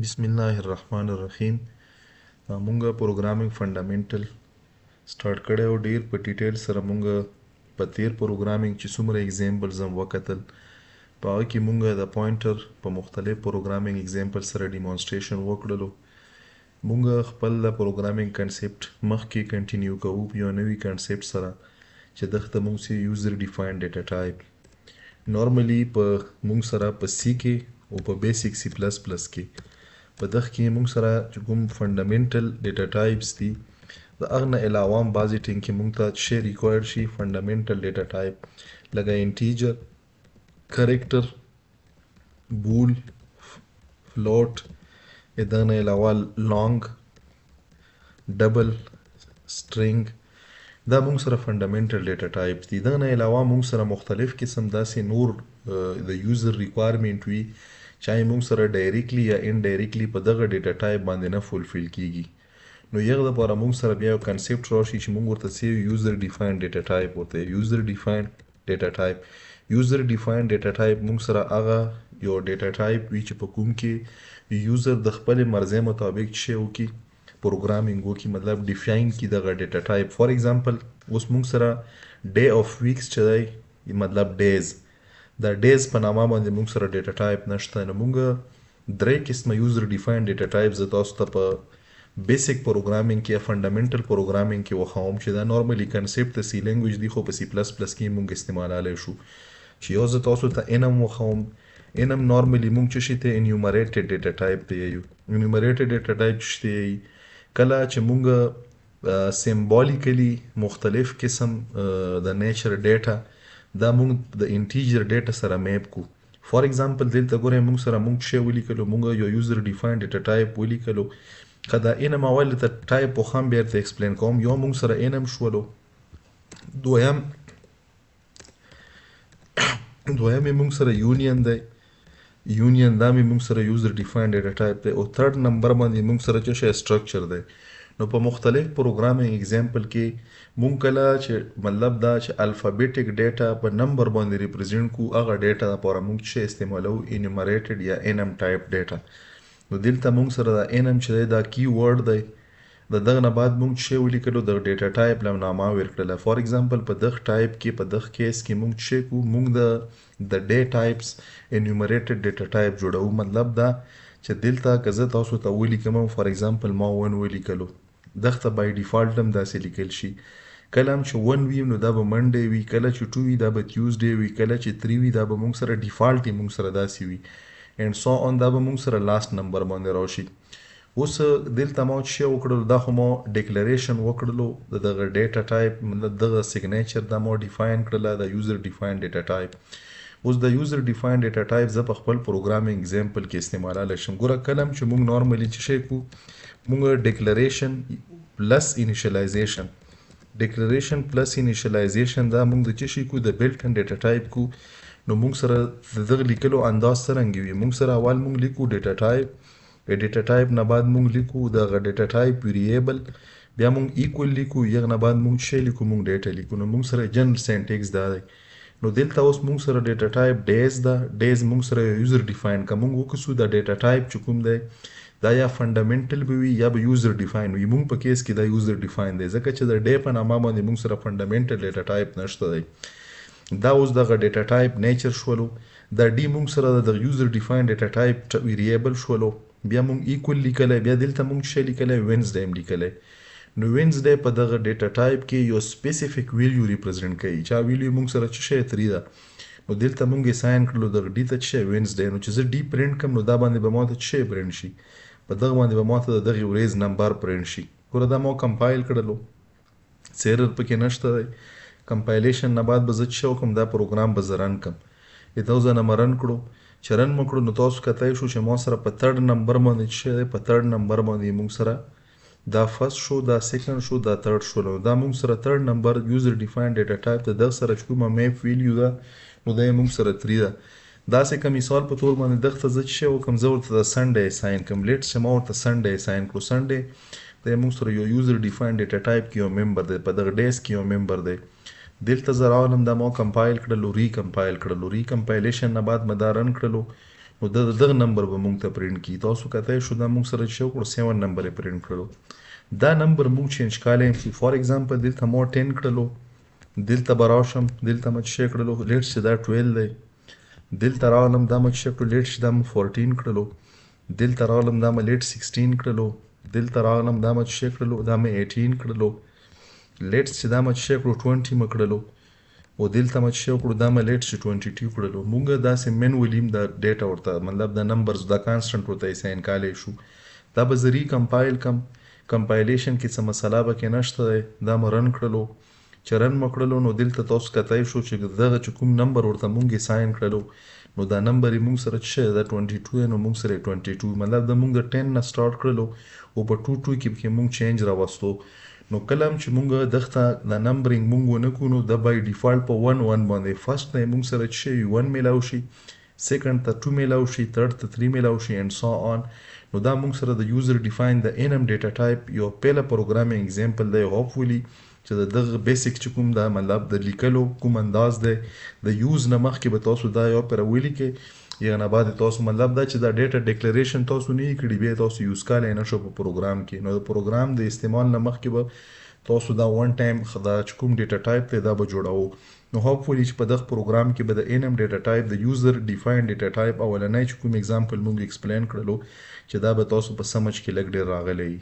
بسم الله الرحمن الرحیم. مونږه پروګرامینګ فنډامنټل سٹارټ کړی او ډیر په ډیټیل سره مونږه په تیر پروګرامینګ چې څومره اگزامپلز هم وکتل په هغه کې مونږه د پوینټر په مختلف پروګرامینګ اگزامپل سره ډیمونستریشن وکړلو. مونږه خپل د پروګرامینګ کنسپټ مخکې کنټینیو کوو په یو نوي کنسپټ سره چې دغه مونږ سي یوزر ډیفاینډ ډیټا ټایپ. نورمالي په مونږ سره په سی کې او په بیسیک سی پلس پلس کې په دغه کې مونږ سره چې کوم فنډامنټل ډیټا ټایپس دي د هغه نه علاوه هم بعضې ټینګ کې مونږ ته شی ریکوایرډ شي فنډامنټل ډیټا ټایپ لکه انټیجر، کریکټر، بول، فلوټ، د نه علاوه لانګ، ډبل، سټرینګ. دا مونږ سره فنډامنټل ډیټا ټایپس دي. دا نه علاوه مونږ سره مختلف قسم داسې نور د یوزر ریکوایرمنټ وي چاہے مونږ سره ډایرکټلی یا انډایرکټلی په دغه ډیټا ټایپ باندې نه فولفیل کیږي. نو یغه لپاره مونږ سره بیا یو کنسپټ راشي چې مونږ ورته سی یوزر ډیفاینډ ډیټا ټایپ ورته یوزر ډیفاینډ ډیټا ټایپ. یوزر ډیفاینډ ډیټا ټایپ مونږ سره هغه یو ډیټا ټایپ وي چې په کوم کې یوزر د خپل مرزه مطابق شی وکي پروګرامینګ وکي، مطلب ډیفاین کی دغه ډیټا ټایپ. فار ایگزامپل اوس مونږ سره ډے اف ویکس چې دی مطلب ډیز، دا ډیز په نامه باندې مونږ سره ډیټا ټایپ نشته. نو مونږ درې قسمه یوزر ډیفاینډ ډیټا ټایپ زه تاسو ته په بیسیک پروګرامینګ کې یا فنډامنټل پروګرامینګ کې وښوم چې دا نورمالي کنسپټ د سی لینګویج دی خو په سی پلس پلس کې مونږ استعمالولی شو. چې یو زه تاسو ته انم وښوم. انم نورمالي مونږ چې شي ته انیومریټډ ډیټا ټایپ ته یو انیومریټډ ډیټا ټایپ چې دی کله چې مونږ سیمبولیکلی مختلف قسم د نیچر ډیټا دا مونږ د انټیجر ډیټا سره میپ کو. فار ایگزامپل دلته ګورئ مونږ سره مونږ شی ولیکلو، مونږ یو یوزر ډیفاینډ ډیټا ټایپ ولیکلو. که دا انم اول ته ټایپ وخم بیا ته ایکسپلین کوم. یو مونږ سره انم شولو، دویم مونږ سره یونین دی، یونین دا مې مونږ سره یوزر ډیفاینډ ډیټا ټایپ دی، او تھرډ نمبر باندې مونږ سره چې شی سټرکچر دی. نو په مختلف پروګرامینګ اگزامپل کې مونږ کله چې مطلب دا چې الفابیټک ډیټا په نمبر باندې ریپرزینټ کو هغه ډیټا لپاره مونږ چې استعمالو انیومریټډ یا انم ټایپ ډیټا. نو دلته مونږ سره دا انم چې دی دا کی ورډ دی، د دغه نه بعد مونږ چې ولیکلو د ډیټا ټایپ له نامه ورکړله. فار ایگزامپل په دغه ټایپ کې په دغه کیس کې مونږ چې کو مونږ د ډے ټایپس انیومریټډ ډیټا ټایپ جوړو. مطلب دا چې دلته که زه تاسو ته ولیکم فار ایگزامپل ما 1 ولیکلو، دغه بای ډیفالت هم داسې لیکل شي. کله هم چې 1 وي نو دا به منډے وي، کله چې 2 وي دا به ټیوزډے وي، کله چې 3 وي دا به مونږ سره ډیفالت مونږ سره داسې وي اینڈ سو آن، دا به مونږ سره لاست نمبر باندې راشي. اوس دلته ما چې وکړل دا خو ما ډیکلریشن وکړلو د دغه ډیټا ټایپ مطلب دغه سیګنیچر دا ما ډیفاین کړل د یوزر ډیفاینډ ډیټا ټایپ. اوس د یوزر ډیفاینډ ډیټا ټایپ زه په خپل پروګرامینګ اگزامپل کې استعمالولی شم. ګوره کله چې مونږ نورمالي چې شی کو مونږ ډیکلریشن پلس انیشلایزیشن، ډیکلریشن پلس انیشلایزیشن دا مونږ د چې شي کو د بلټ ان ډیټا ټایپ کو. نو مونږ سره د دغه لیکلو انداز څرنګه وي، مونږ سره اول مونږ لیکو ډیټا ټایپ، په ډیټا ټایپ نه بعد مونږ لیکو دغه ډیټا ټایپ ویریبل، بیا مونږ ایکول لیکو، یغه نه بعد مونږ شی لیکو مونږ ډیټا لیکو. نو مونږ سره جنرال سینټیکس دا دی. نو دلته اوس مونږ سره ډیټا ټایپ ډیز دا، ډیز مونږ سره یوزر ډیفاین که مونږ وکړو دا ډیټا ټایپ چې کوم دی دا یا فنډامنټل به وي یا به یوزر ډیفاین وي. مونږ په کیس کې دا یوزر ډیفاین دی ځکه چې د ډے په نامه باندې مونږ سره فنډامنټل ډیټا ټایپ نشته دی. دا اوس دغه ډیټا ټایپ نیچر شولو، دا ډي مونږ سره د یوزر ډیفاین ډیټا ټایپ ویریبل شولو، بیا مونږ ایکول لیکلی، بیا دلته مونږ شی لیکلی وینزډے هم لیکلی. نو وینزډے په دغه ډیټا ټایپ کې یو سپیسیفیک ویلیو ریپرزینټ کوي. چا ویلیو مونږ سره چې شی 3 ده، نو دلته مونږ اساین کړلو دغه ډي ته چې شی وینزډے. نو چې زه ډي پرنټ کم نو دا باندې به ما ته چې شی پرنټ شي، په دغه باندې به ما ته د دغې ورځ نمبر پرنټ شي. ګوره دا ما کمپایل کړلو، سیرر پکې نشته دی. کمپایلیشن نه بعد به زه چې وکړم دا پروګرام به زه رن کړم. دا اوس نه مې رن کړو، چې رن مو کړو نو تاسو کتای شو چې ما سره په تھرډ نمبر باندې چې دی په تھرډ نمبر باندې مونږ سره دا فرست شو، دا سیکنډ شو، دا تھرډ شو. نو دا مونږ سره تھرډ نمبر یوزر ډیفاینډ ډیټا ټایپ ته دغه سره چې کومه میپ ویلیو ده نو دا یې مونږ سره 3 ده. داسې که مثال په تور باندې دغه ته زه چې شی وکړم زه ورته د سنډے اساین کړم، لیټ چې ما ورته سنډے اساین کړو. سنډے دا مونږ سره یو یوزر ډیفاینډ ډیټا ټایپ کې یو ممبر دی، په دغه ډیز کې یو ممبر دی. دلته زه راولم دا ما کمپایل کړلو، ریکمپایل کړلو، ریکمپایلیشن نه بعد مې دا رن کړلو. نو دغه نمبر به مونږ ته پرینټ کی. تاسو کتای شو دا مونږ سره چې وکړو 7 نمبر یې پرینټ کړلو. دا نمبر مونږ چینج کالی شو. فار ایگزامپل دلته مو 10 کړلو، دلته به راشم دلته مې چې کړلو لیټ چې دا 12 دی، دلته راغلم دا مې چې کړلو لیټ چې دا مې 14 کړلو، دلته راغلم دا مې لیټ 16 کړلو، دلته راغلم دا مې چې کړلو دا مې 18 کړلو، لیټ چې دا مې چې کړلو 20 مې کړلو، او دلته مې چې کړلو دا مې لیټ چې 22 کړلو. مونږ داسې مینولي دا ډیټا ورته مطلب د نمبرز دا کانسټنټ ورته اساین کالی شو. دا به زه ریکمپایل کم، کمپایلیشن کې څه مسله به کې نشته دی. دا مې رن کړلو، چې رن مې کړلو نو دلته تاسو کتای شو چې دغه چې کوم نمبر ورته مونږ اساین کړلو نو دا نمبر یې مونږ سره چې دا 22 نو مونږ سره 22 مطلب د مونږ د 10 نه سٹارټ کړلو او په 22 کې مونږ چینج راوستو. نو کله هم چې مونږ دغه د نمبرینګ مونږ ونه کړو نو د بای ډیفالت په 1 1 باندې فرست نه مونږ سره چې 1 میلاو شي، سیکنډ ته 2 میلاو شي، تھرد ته 3 میلاو شي اینڈ سو آن. نو دا مونږ سره د یوزر ډیفاین د انم ډیټا ټایپ یو پیله پروګرامینګ ایگزامپل دی. هوپفولي چې دغه بیسیک چې کوم دا مطلب د لیکلو کوم انداز دی د یوز نه مخکې به تاسو دا یو پر ویلي کې یا نه بعد تاسو مطلب دا چې دا ډیټا ډیکلیریشن تاسو نه کړی به تاسو یوز کولای نه شو په پروګرام کې. نو د پروګرام د استعمال نه مخکې به تاسو دا ون ټایم خدا چې کوم ډیټا ټایپ ته دا به جوړاو. نو هوپفولي چې په دغه پروګرام کې به د انم ډیټا ټایپ د یوزر ډیفاین ډیټا ټایپ اولنۍ چې کوم ایگزامپل موږ ایکسپلین کړلو چې دا به تاسو په سمجھ کې لګ ډیر راغلی.